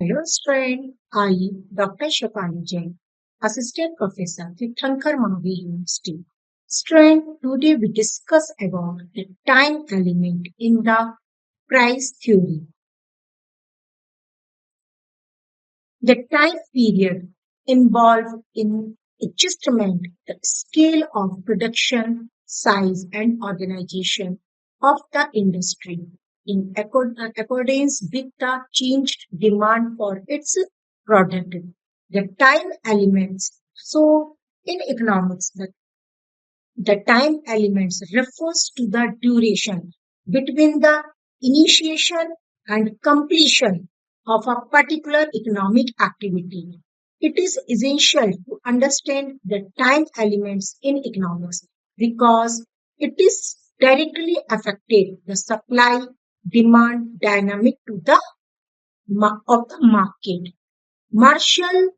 Hello, friend. I, Dr. Shefali Jain, Assistant Professor at Thankar Mahavi University. Strand, today we discuss about the time element in the price theory. The time period involved in adjustment, the scale of production, size, and organization of the industry in accordance with the changed demand for its product. The time elements. So, in economics, the time elements refers to the duration between the initiation and completion of a particular economic activity. It is essential to understand the time elements in economics because it is directly affected the supply demand dynamic to the of the market. Marshall,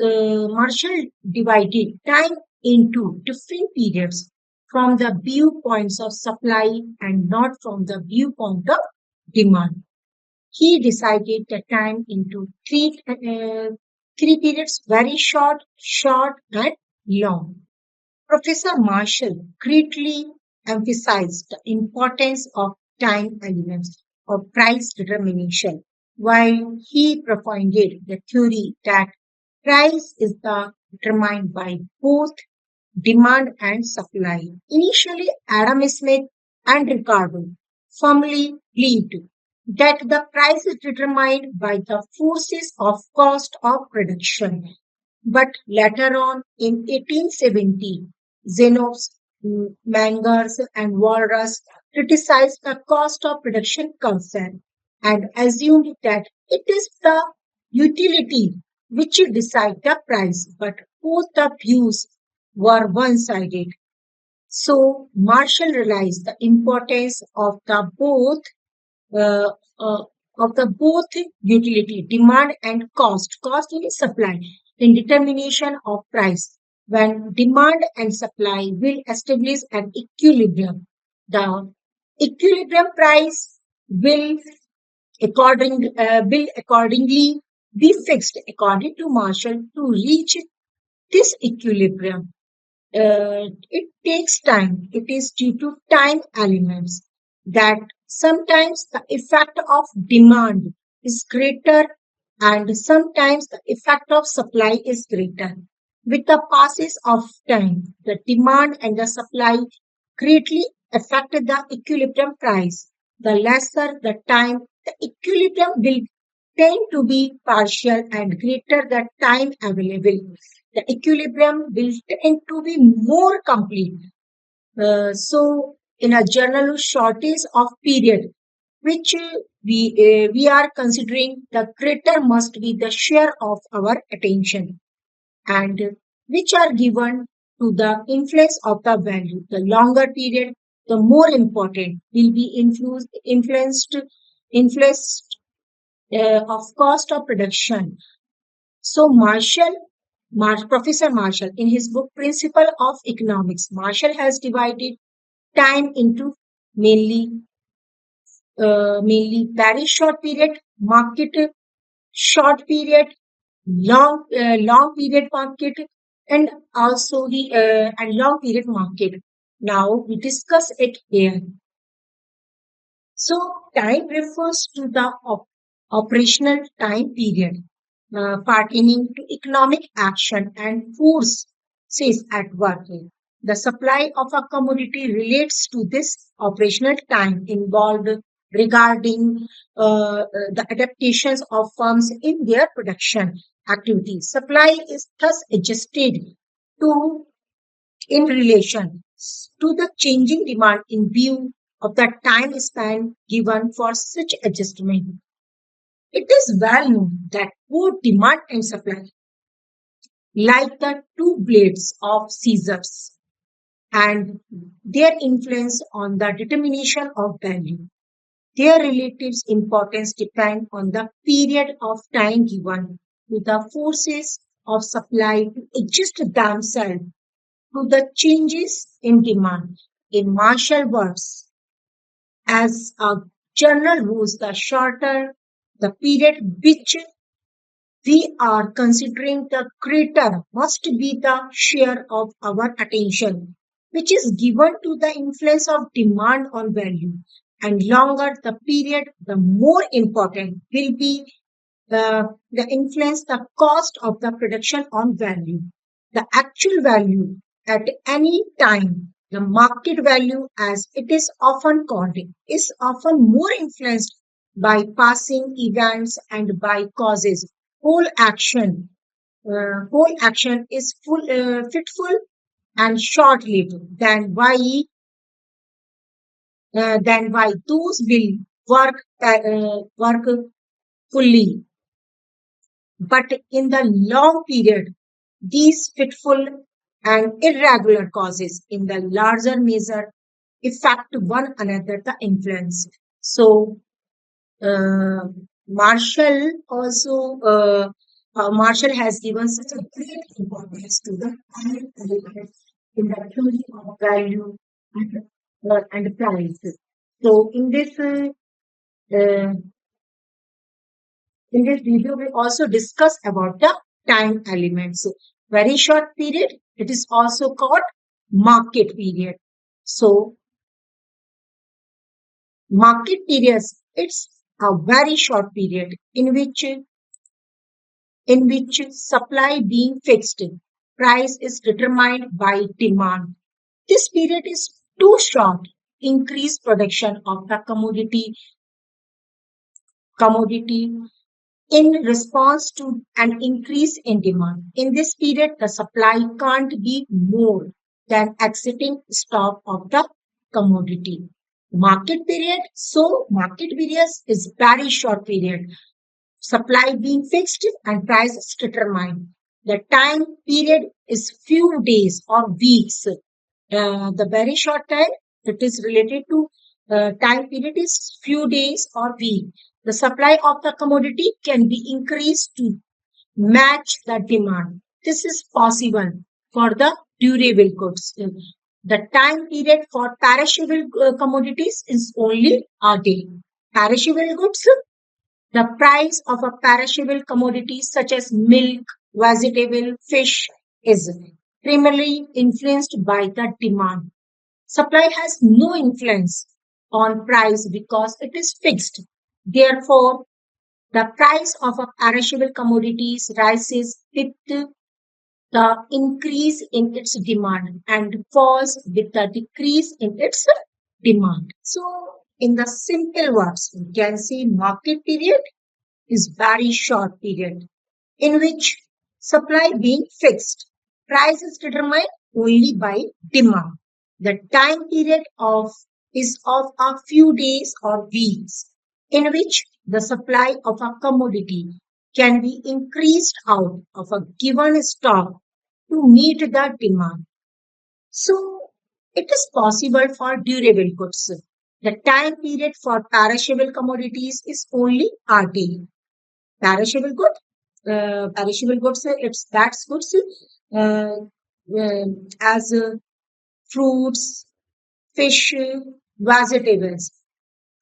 Marshall divided time into different periods from the viewpoints of supply and not from the viewpoint of demand. He decided the time into three periods: very short, short, and long. Professor Marshall greatly emphasized the importance of time elements of price determination, while he provided the theory that price is determined by both demand and supply. Initially, Adam Smith and Ricardo firmly believed that the price is determined by the forces of cost of production. But later on, in 1870, Xenoph, Mangers, and Walras criticized the cost of production concept and assumed that it is the utility which decide the price. But both the views were one-sided. So Marshall realized the importance uh, of the both utility, demand and cost. Cost is supply in determination of price. When demand and supply will establish an equilibrium, the equilibrium price will accordingly be fixed according to Marshall. To reach this equilibrium, it takes time. It is due to time elements that sometimes the effect of demand is greater and sometimes the effect of supply is greater. With the passes of time, the demand and the supply greatly affect the equilibrium price. The lesser the time, the equilibrium will tend to be partial and greater the time available. The equilibrium will tend to be more complete. In a general shortage of period, which we are considering, the greater must be the share of our attention and which are given to the influence of the value. The longer period, the more important will be influenced of cost of production. So Professor Marshall, in his book Principle of Economics, Marshall has divided time into mainly mainly very short period market, short period, long period market, and also the and long period market. Now we discuss it here. So time refers to the operational time period pertaining to economic action and forces at work. The supply of a commodity relates to this operational time involved regarding the adaptations of firms in their production activities. Supply is thus adjusted to in relation to the changing demand in view of the time span given for such adjustment. It is well known that both demand and supply, like the two blades of scissors, and their influence on the determination of value. Their relative importance depend on the period of time given to the forces of supply to adjust themselves to the changes in demand. In Marshall words, as a general rule, the shorter the period which we are considering the greater must be the share of our attention, which is given to the influence of demand on value. And longer the period, the more important will be the influence the cost of the production on value. The actual value at any time, the market value as it is often called, is often more influenced by passing events and by causes. Whole action, whole action is fitful and short-lived than why those will work fully. But in the long period, these fitful and irregular causes in the larger measure affect one another the influence. So uh, Marshall also Marshall has given such a great importance to the time element in the theory of value and price. So uh, in this video, we also discuss about the time elements. So, very short period, it is also called market period. So, market periods, it's a very short period in which supply being fixed, price is determined by demand. This period is too short. Increased production of the commodity in response to an increase in demand. In this period, the supply can't be more than exiting stock of the commodity. Market period. So market periods is very short period. Supply being fixed and price is determined. The time period is few days or weeks. The very short time it is related to time period is few days or week. The supply of the commodity can be increased to match the demand. This is possible for the durable goods. The time period for perishable commodities is only a day. Perishable goods, the price of a perishable commodity such as milk, vegetable, fish is primarily influenced by the demand. Supply has no influence on price because it is fixed. Therefore, the price of a perishable commodities rises with the increase in its demand and falls with the decrease in its demand. So, in the simple words, we can say market period is very short period in which supply being fixed, price is determined only by demand. The time period of is of a few days or weeks in which the supply of a commodity can be increased out of a given stock to meet the demand. So it is possible for durable goods. The time period for perishable commodities is only a day. Perishable good, perishable goods, it's that's goods uh, as fruits, fish, vegetables.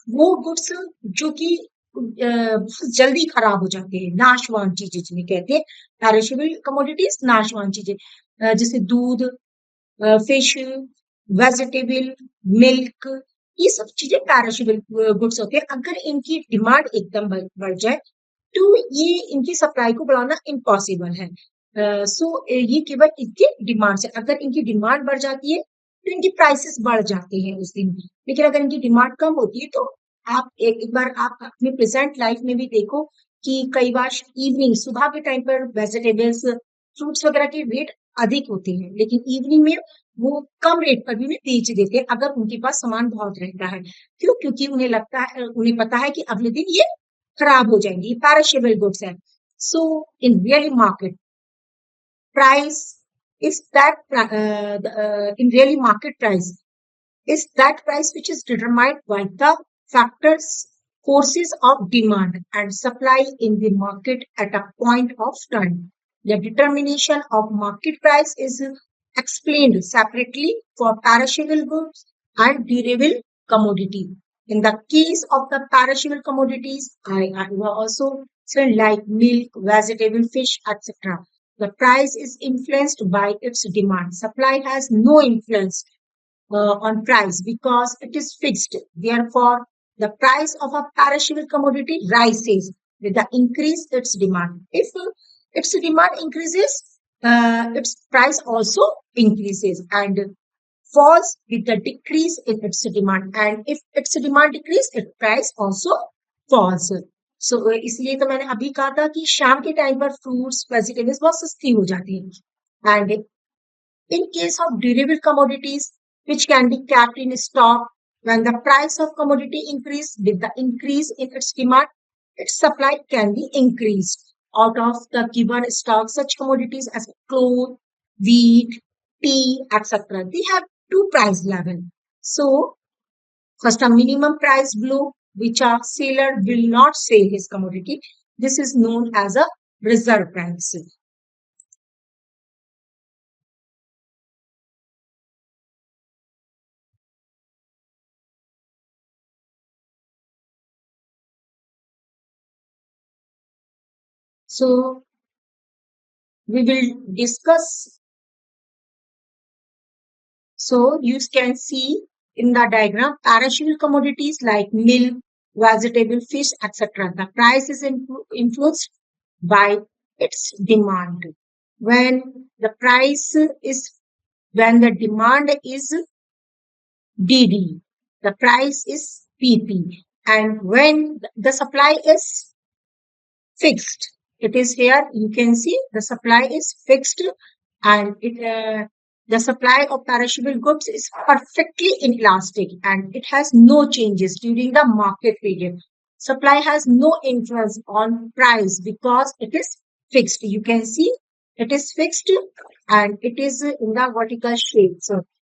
वो goods जो कि बहुत जल्दी खराब हो जाते हैं, नाशवान चीजें जिन्हें कहते हैं पेरिशेबल कमोडिटीज, नाशवान चीजें जैसे दूध, फिश, वेजिटेबल, मिल्क, ये सब चीजें पेरिशेबल गुड्स होते हैं. अगर इनकी डिमांड एकदम बढ़ जाए तो ये इनकी सप्लाई को बढ़ाना इम्पॉसिबल है. सो ये केवल इनके डिमांड से, अगर इनकी डिमांड बढ़ जाती है तो इनकी प्राइसेस बढ़ जाते हैं उस दिन. लेकिन अगर इनकी डिमांड कम होती है तो आप एक बार आप अपने प्रेजेंट लाइफ में भी देखो कि कई बार इवनिंग सुबह के टाइम पर वेजिटेबल्स, फ्रूट्स वगैरह के रेट अधिक होते हैं, लेकिन इवनिंग में वो कम रेट पर भी बेच देते हैं अगर उनके पास सामान बहुत रहता है. क्यों? क्योंकि उन्हें लगता है, उन्हें पता है कि अगले दिन ये खराब हो जाएंगी, ये perishable goods है. So in real market price is that in real market price is that price which is determined by the factors, forces of demand and supply in the market at a point of time. The determination of market price is explained separately for perishable goods and durable commodity. In the case of the perishable commodities, I will also So like milk, vegetable, fish, etc. The price is influenced by its demand. Supply has no influence on price because it is fixed. Therefore, the price of a perishable commodity rises with the increase its demand. If its demand increases, its price also increases and falls with the decrease in its demand. And if its demand decrease, its price also falls. सो इसलिए तो मैंने अभी कहा था कि शाम के time पर फ्रूट्स वेजिटेबल्स बहुत सस्ती हो जाती हैं and in case of durable commodities, which can be kept in stock, when the price of commodity increase with the increase in its demand, its supply can be increased. Out of the given stock, such commodities as cloth, wheat, tea, etc. They have two price level. So, first a minimum price below which a seller will not sell his commodity. This is known as a reserve price. So, we will discuss. So you can see in the diagram perishable commodities like milk, vegetable, fish, etc. The price is influenced by its demand. When the price is when the demand is DD, the price is PP, and when the supply is fixed. It is here, you can see the supply is fixed and the supply of perishable goods is perfectly inelastic and it has no changes during the market period. Supply has no influence on price because it is fixed. You can see it is fixed and it is in the vertical shape.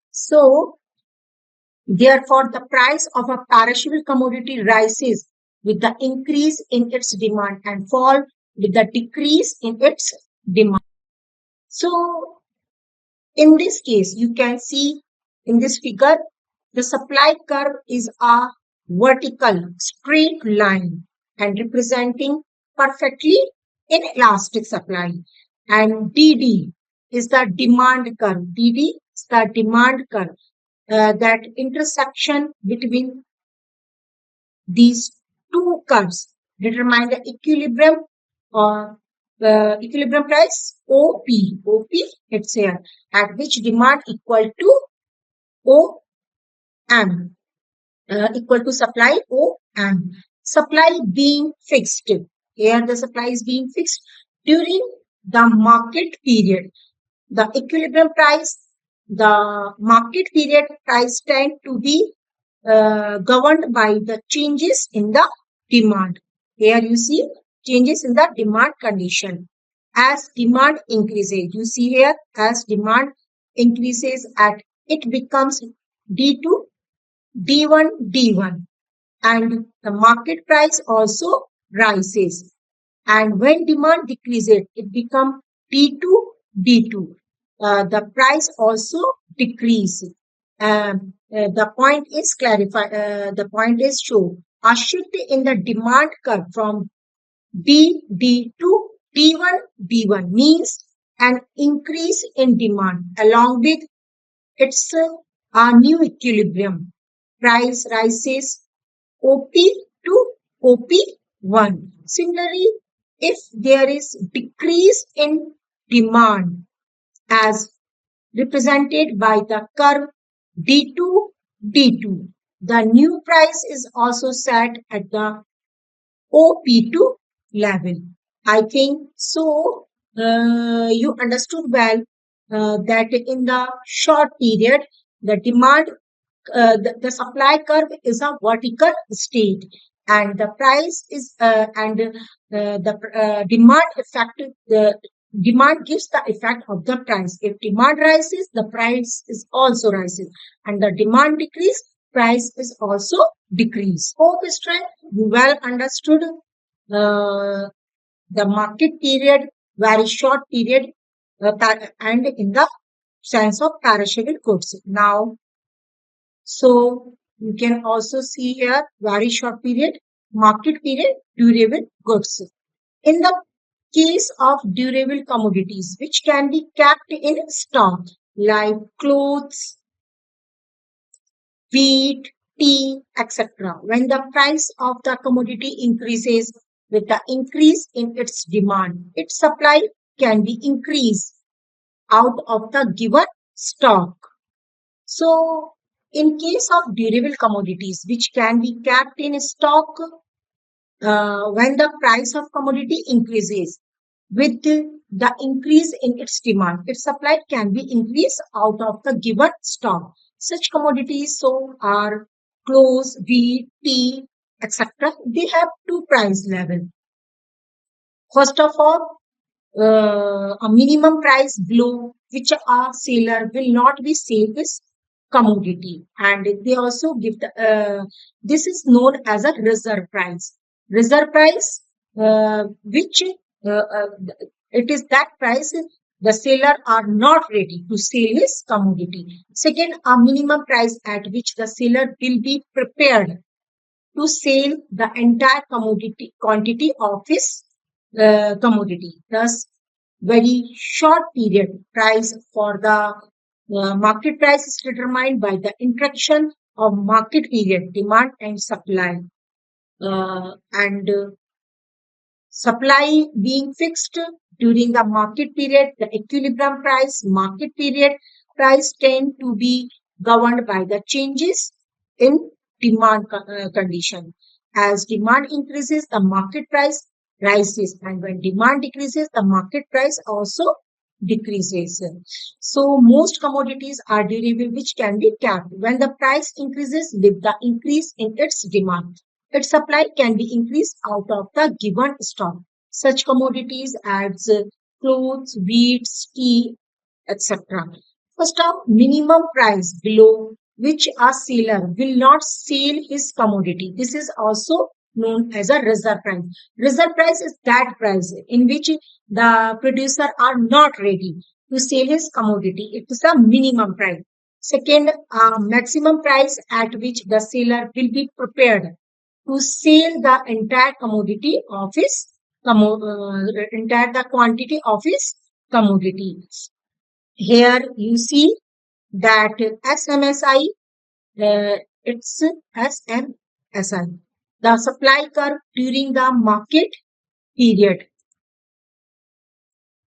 So therefore, the price of a perishable commodity rises with the increase in its demand and fall with the decrease in its demand. So, in this case, you can see in this figure, the supply curve is a vertical straight line and representing perfectly inelastic supply. And DD is the demand curve. DD is the demand curve. That intersection between these two curves determine the equilibrium or equilibrium price OP. OP, it's here, at which demand equal to OM, equal to supply OM. Supply being fixed. Here the supply is being fixed during the market period. The equilibrium price, the market period price tend to be governed by the changes in the demand. Here you see changes in the demand condition. As demand increases, you see here as demand increases at it becomes D2, D1, D1 and the market price also rises. And when demand decreases, it becomes D2, D2. The price also decreases. The point is clarified. The point is shown. A shift in the demand curve from D to D1, D1 means an increase in demand along with its a new equilibrium. Price rises OP to OP1. Similarly, if there is decrease in demand as represented by the curve D2, D2, the new price is also set at the OP2 level. I think so. You understood well that in the short period, the demand the supply curve is a vertical state and the price is and the demand effect the demand gives the effect of the price. If demand rises, the price is also rises and the demand decrease, price is also decrease. Hope strength, you well understood the market period, very short period and in the sense of perishable goods. Now so you can also see here very short period, market period, durable goods. In the case of durable commodities, which can be kept in stock, like clothes, wheat, tea, etc., when the price of the commodity increases with the increase in its demand, its supply can be increased out of the given stock. So, in case of durable commodities, which can be kept in stock, when the price of commodity increases with the increase in its demand, its supply can be increased out of the given stock. Such commodities so are clothes, wheat, tea, etc. They have two price level. First of all, a minimum price below which a seller will not be sell his commodity, and they also give this is known as a reserve price. Reserve price, which uh, uh, it is that price the seller are not ready to sell his commodity. Second, a minimum price at which the seller will be prepared to sell the entire commodity quantity of his commodity. Thus, very short period price for the market price is determined by the interaction of market period demand and supply, and supply being fixed during the market period, the equilibrium price, market period price tend to be governed by the changes in demand condition. As demand increases, the market price rises, and when demand decreases, the market price also decreases. So most commodities are durable which can be capped. When the price increases with the increase in its demand, its supply can be increased out of the given stock. Such commodities as clothes, wheat, tea, etc. First off, minimum price below which a seller will not sell his commodity. This is also known as a reserve price. Reserve price is that price in which the producer are not ready to sell his commodity. It is a minimum price. Second, maximum price at which the seller will be prepared to sell the entire commodity of his entire the quantity of his commodity. Here you see that SMSI, it's SMSI, the supply curve during the market period.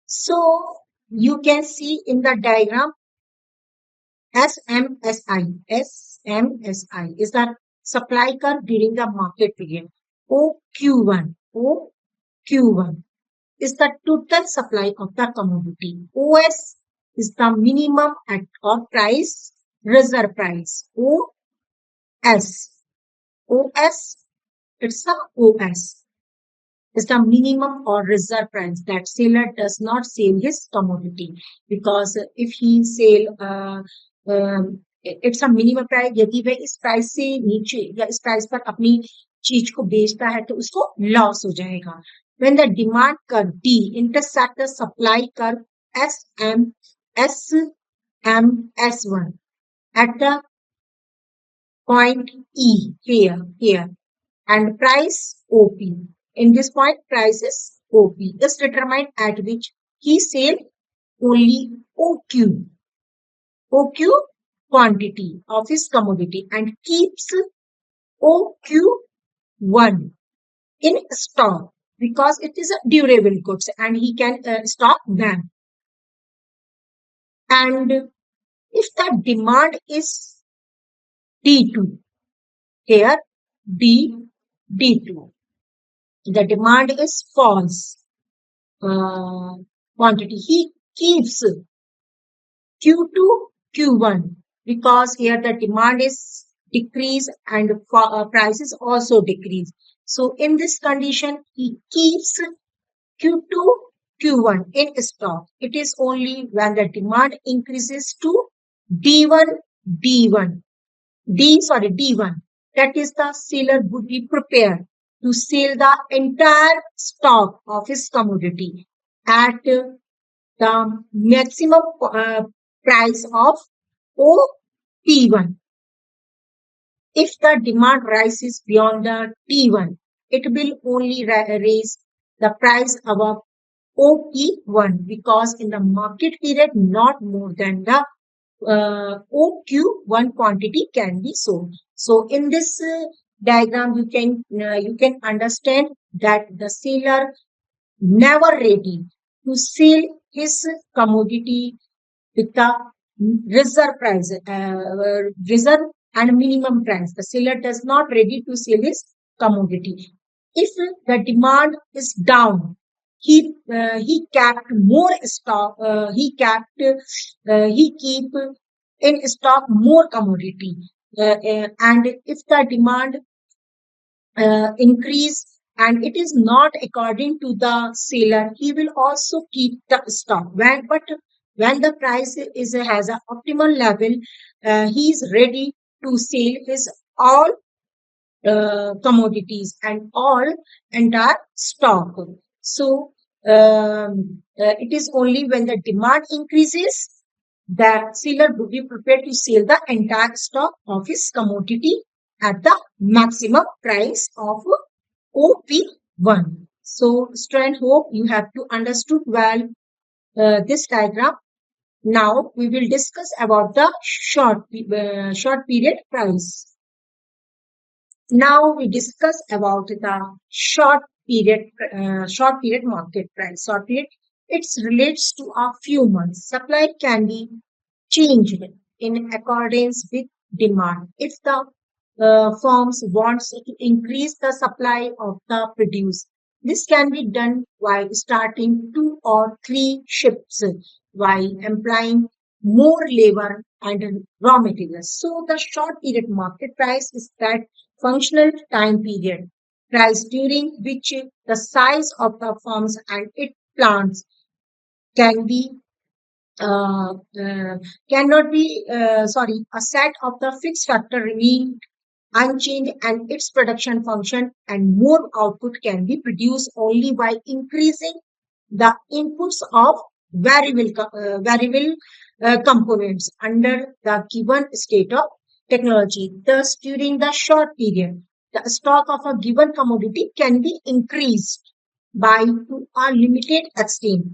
So you can see in the diagram SMSI is the supply curve during the market period. OQ1 is the total supply of the commodity. OS is the minimum at or price, reserve price. OS, it's the OS is the minimum or reserve price that seller does not sell his commodity, because if he sell it's a minimum price, यदि वह इस price से नीचे या इस price पर अपनी चीज को बेचता है तो उसको लॉस हो जाएगा. When the demand curve D intersect the supply curve SM S1 at the point E here and price OP. In this point, price is OP is determined at which he sell only OQ quantity of his commodity and keeps OQ1 in stock because it is a durable goods and he can stock them. And if the demand is D2, here D2, the demand is false quantity. He keeps Q2, Q1 because here the demand is decrease and prices also decrease. So in this condition, he keeps Q2, Q1 in stock. It is only when the demand increases to D1, D1, D1. That is the seller would be prepared to sell the entire stock of his commodity at the maximum price of OP1. If the demand rises beyond the T1, it will only raise the price above OP1 because in the market period, not more than the OQ1 quantity can be sold. So in this diagram, you can understand that the seller never ready to sell his commodity with the reserve price, reserve and minimum price. The seller does not ready to sell his commodity. If the demand is down, he kept more stock. He keep in stock more commodity. And if the demand increase and it is not according to the seller, he will also keep the stock. When the price is has an optimal level, he is ready to sell his all commodities and all entire stock. So it is only when the demand increases that seller would be prepared to sell the entire stock of his commodity at the maximum price of OP1. So, student, hope you have to understood well this diagram. Now we will discuss about the short period price. Now we discuss about the short period market price. Short period, it relates to a few months. Supply can be changed in accordance with demand. If the firms wants to increase the supply of the produce, this can be done by starting two or three shifts while employing more labor and raw materials. So the short period market price is that functional time period price during which the size of the firms and its plants can be uh, uh, cannot be a set of the fixed factor remain unchanged and its production function and more output can be produced only by increasing the inputs of variable components under the given state of technology. Thus, during the short period, the stock of a given commodity can be increased by to a limited extent,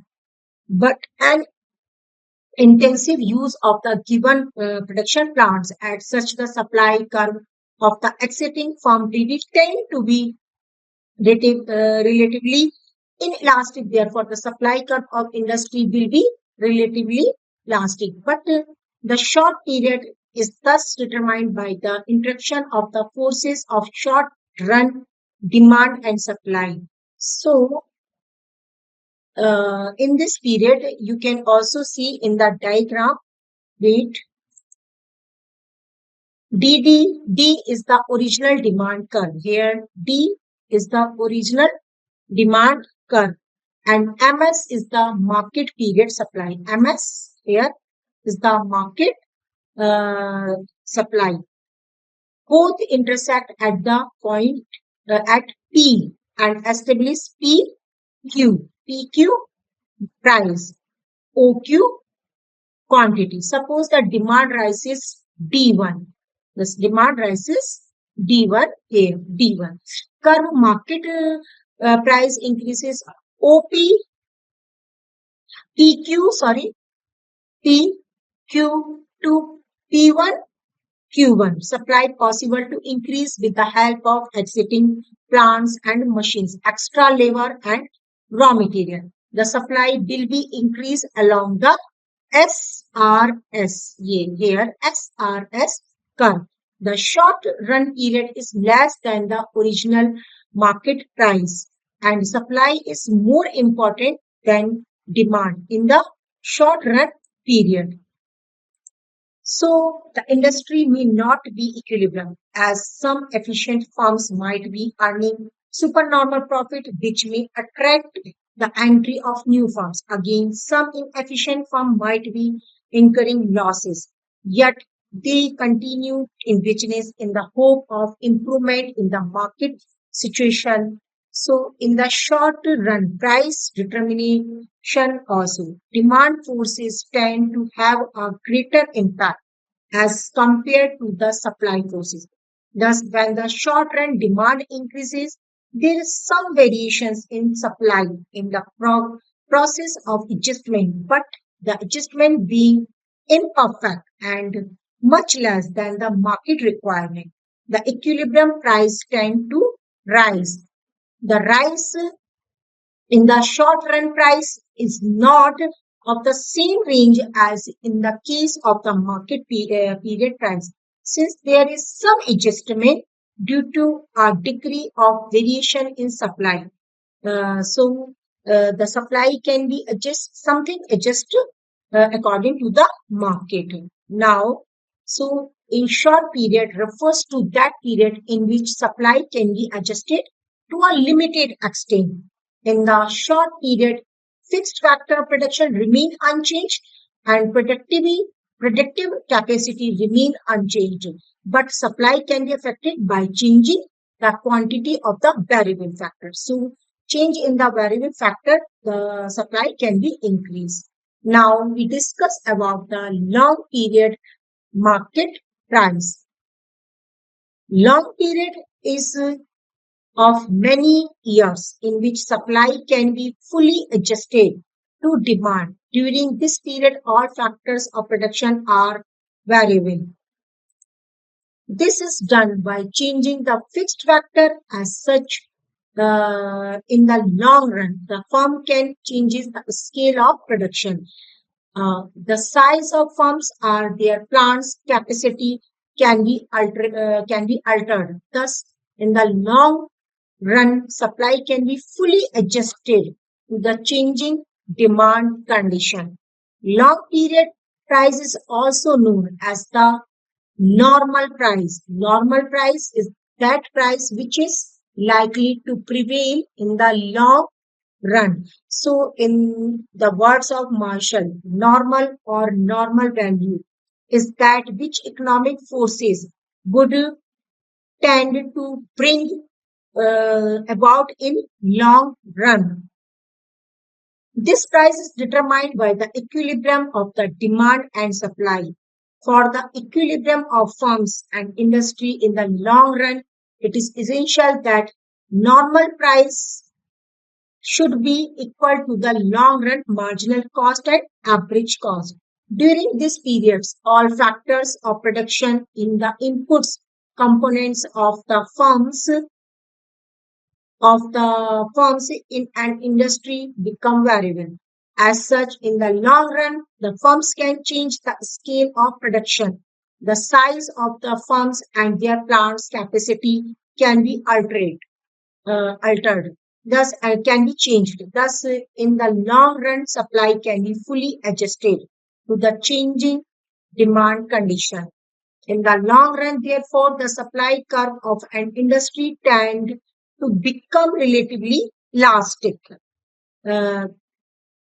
but an intensive use of the given production plants at such the supply curve of the exiting firm did tend to be relatively inelastic. Therefore, the supply curve of industry will be relatively elastic. But the short period is thus determined by the interaction of the forces of short run demand and supply. So, in this period, you can also see in the diagram, wait, D is the original demand curve. Here, D is the original demand curve and MS is the market period supply. MS here is the market supply. Both intersect at the point at P and establish PQ. PQ price, OQ quantity. Suppose the demand rises D1. This demand rises D1 here, D1. Curve market price increases OP, PQ, sorry, PQ to P1, Q1. Supply possible to increase with the help of exiting plants and machines, extra labor and raw material. The supply will be increased along the SRS. Here SRS curve. The short run period is less than the original market price and supply is more important than demand in the short run period. So the industry may not be equilibrium as some efficient firms might be earning supernormal profit which may attract the entry of new firms. Again, some inefficient firm might be incurring losses, yet they continue in business in the hope of improvement in the market situation. So in the short run, price determination also, demand forces tend to have a greater impact as compared to the supply forces. Thus, when the short run demand increases, there is some variations in supply in the process of adjustment, but the adjustment being imperfect and much less than the market requirement. The equilibrium price tend to rise. The rise in the short run price is not of the same range as in the case of the period price, since there is some adjustment due to a degree of variation in supply. The supply can be adjusted according to the market. Now, so in short period refers to that period in which supply can be adjusted to a limited extent. In the short period, fixed factor production remain unchanged and productive capacity remain unchanged, but supply can be affected by changing the quantity of the variable factor. So change in the variable factor, the supply can be increased. Now we discuss about the long period market price. Long period is of many years in which supply can be fully adjusted to demand. During this period, all factors of production are variable. This is done by changing the fixed factor as such. In the long run, the firm can changes the scale of production. The size of firms or their plants capacity can be altered. Thus, in the long run, supply can be fully adjusted to the changing demand condition. Long period price is also known as the normal price. Normal price is that price which is likely to prevail in the long run. So, in the words of Marshall, normal or normal value is that which economic forces would tend to bring about in long run. This price is determined by the equilibrium of the demand and supply. For the equilibrium of firms and industry in the long run, it is essential that normal price should be equal to the long run marginal cost and average cost. During these periods, all factors of production in the inputs components of the firms in an industry become variable. As such, in the long run, the firms can change the scale of production. The size of the firms and their plants capacity can be altered. Thus, can be changed. Thus, in the long run, supply can be fully adjusted to the changing demand condition. In the long run, therefore, the supply curve of an industry tend to become relatively elastic. Uh,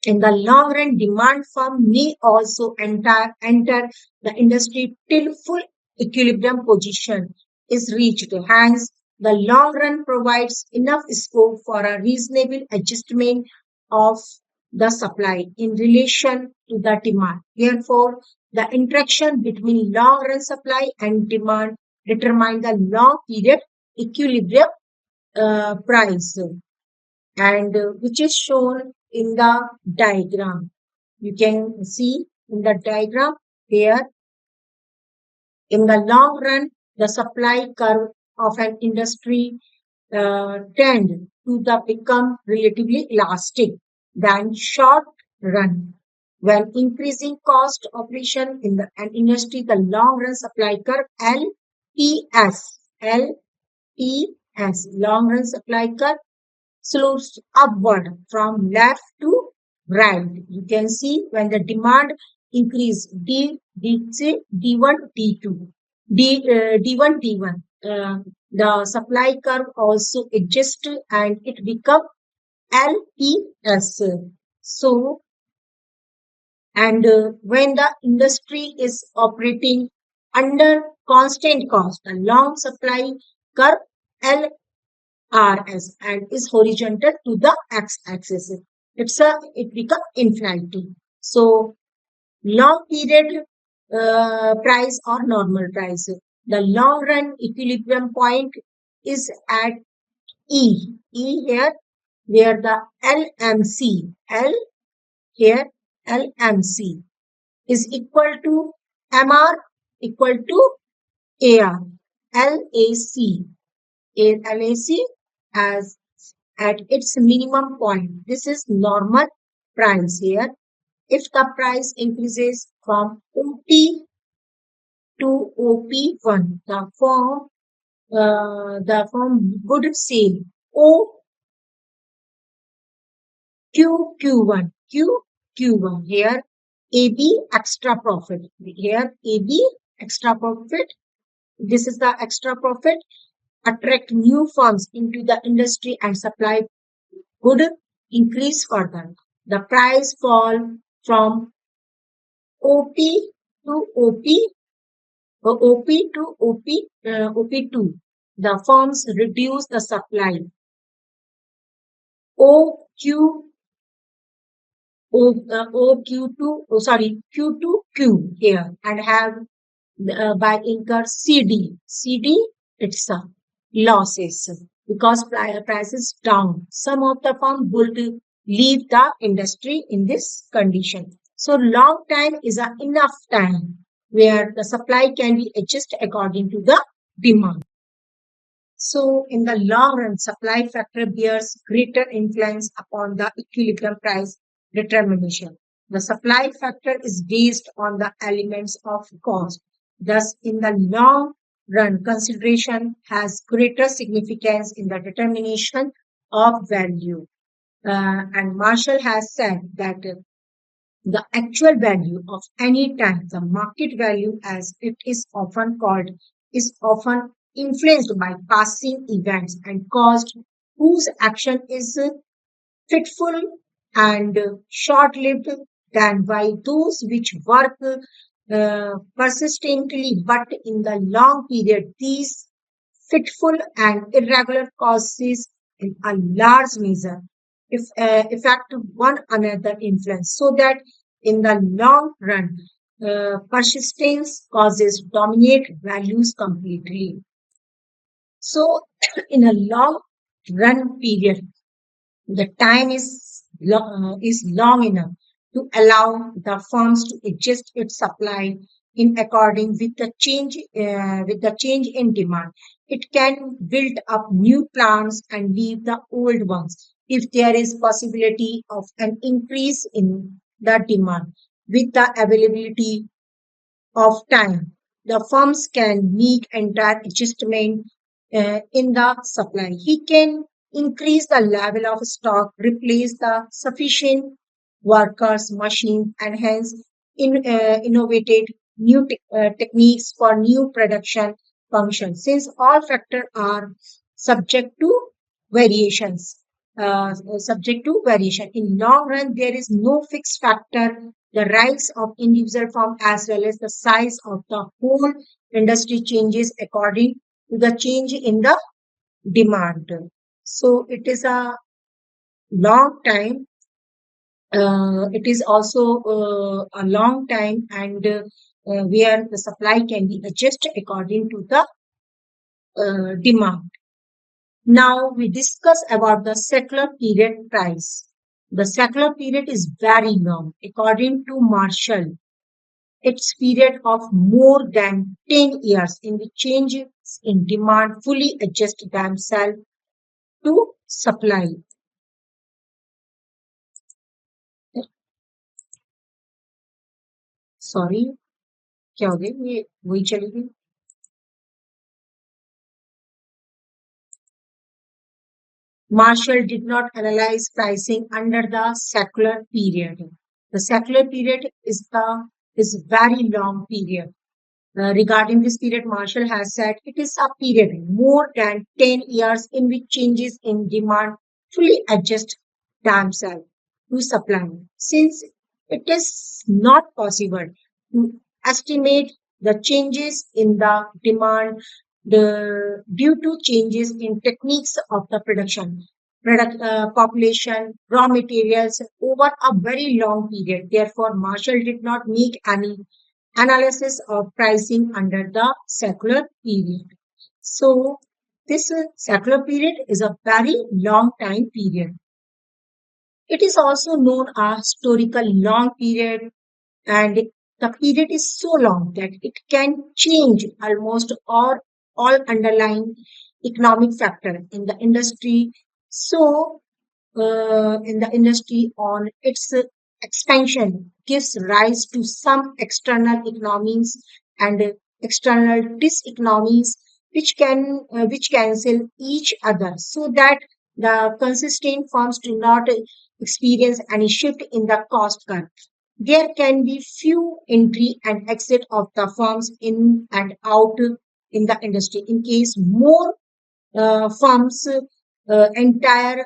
in the long run, demand firm may also enter the industry till full equilibrium position is reached. Hence, the long run provides enough scope for a reasonable adjustment of the supply in relation to the demand. Therefore, the interaction between long run supply and demand determine the long period equilibrium price and which is shown in the diagram. You can see in the diagram here in the long run, the supply curve of an industry tend to become relatively elastic than short run. When increasing cost operation in an industry, the long run supply curve LPS, long run supply curve slopes upward from left to right. You can see when the demand increase say D1, D2, D1, D1. The supply curve also adjusts and it becomes LPS. So, and when the industry is operating under constant cost, the long supply curve LRS and is horizontal to the x-axis. It becomes infinity. So long period price or normal price. The long run equilibrium point is at E here, where the L here, LMC is equal to MR equal to AR. LAC, LAC as at its minimum point. This is normal price here. If the price increases from OP to OP1, the firm would sell OQQ1, QQ1 here, AB extra profit. Here, AB extra profit. This is the extra profit. Attract new firms into the industry and supply would increase further. The price fall from OP to OP to OP2. The firms reduce the supply. OQ, OQ2, Q2Q here and have by incur CD, it's losses because price is down. Some of the firm would leave the industry in this condition. So long time is a enough time where the supply can be adjusted according to the demand. So in the long run, supply factor bears greater influence upon the equilibrium price determination. The supply factor is based on the elements of cost. Thus, in the long run, consideration has greater significance in the determination of value. And Marshall has said that the actual value of any time, the market value as it is often called, is often influenced by passing events and caused whose action is fitful and short-lived than by those which work persistently, but in the long period, these fitful and irregular causes in a large measure if affect one another influence, so that in the long run, persistence causes dominate values completely. So, in a long run period, the time is long enough to allow the firms to adjust its supply in according with the change in demand. It can build up new plants and leave the old ones if there is possibility of an increase in the demand. With the availability of time, the firms can make entire adjustment in the supply. He can increase the level of stock, replace the sufficient workers, machines, and hence innovated new techniques for new production functions. Since all factors are subject to variations, subject to variation. In long run, there is no fixed factor. The rise of individual firm as well as the size of the whole industry changes according to the change in the demand. So it is a long time. It is also a long time and where the supply can be adjusted according to the demand. Now we discuss about the secular period price. The secular period is very long. According to Marshall, its period of more than 10 years in which changes in demand fully adjust themselves to supply. Sorry क्या हो गया ये वही चली गई Marshall did not analyze pricing under the secular period. The secular period is a very long period. Regarding this period, Marshall has said it is a period more than 10 years in which changes in demand fully adjust themselves to supply. Since it is not possible to estimate the changes in the demand due to changes in techniques of the product population, raw materials over a very long period. Therefore, Marshall did not make any analysis of pricing under the secular period. So, This secular period is a very long time period. It is also known as historical long period, and the period is so long that it can change almost all underlying economic factor in the industry. So, in the industry on its expansion gives rise to some external economies and external diseconomies which cancel each other so that the consistent firms do not experience any shift in the cost curve. There can be few entry and exit of the firms in and out in the industry. In case more firms will enter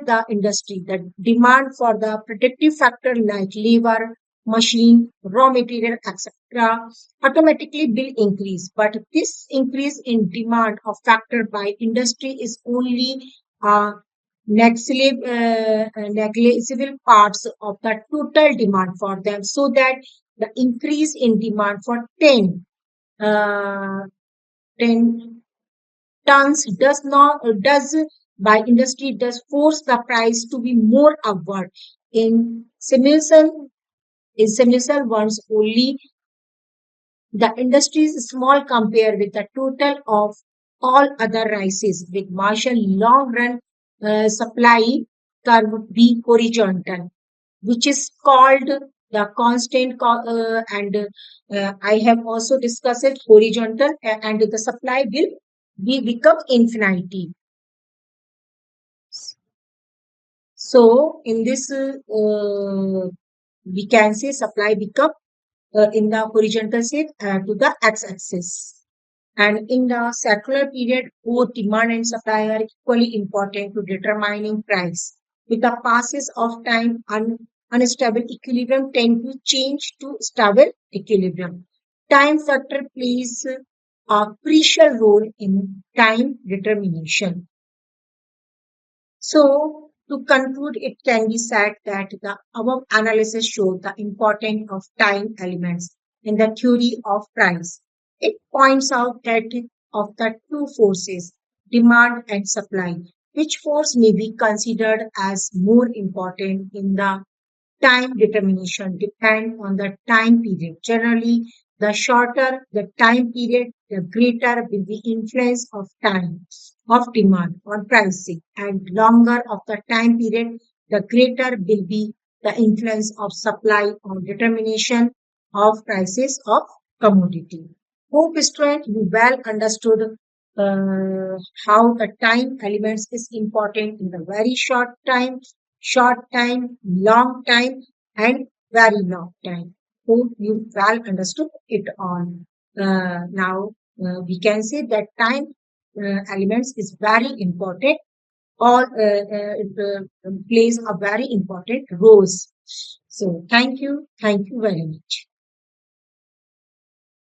the industry. The demand for the protective factor like labor, machine, raw material, etc., automatically will increase. But this increase in demand of factor by industry is only a negligible parts of the total demand for them. So that the increase in demand for 10 tons does by industry does force the price to be more upward. In simulation ones only, the industry is small compared with the total of all other rices. With Marshall long run supply curve be horizontal, which is called the constant and I have also discussed it horizontal and the supply will be become infinity. So in this, we can say supply become in the horizontal state to the x-axis. And in the circular period, both demand and supply are equally important to determining price. With the passes of time, unstable equilibrium tend to change to stable equilibrium. Time factor plays a crucial role in time determination. So, to conclude, it can be said that the above analysis showed the importance of time elements in the theory of price. It points out that of the two forces, demand and supply, which force may be considered as more important in the time determination depend on the time period. Generally, the shorter the time period, the greater will be influence of time of demand on pricing, and longer of the time period, the greater will be the influence of supply on determination of prices of commodity. Hope student, you well understood how the time elements is important in the very short time, long time, and very long time. Hope you well understood it all. Now we can say that time elements is very important or it plays a very important roles. So thank you very much.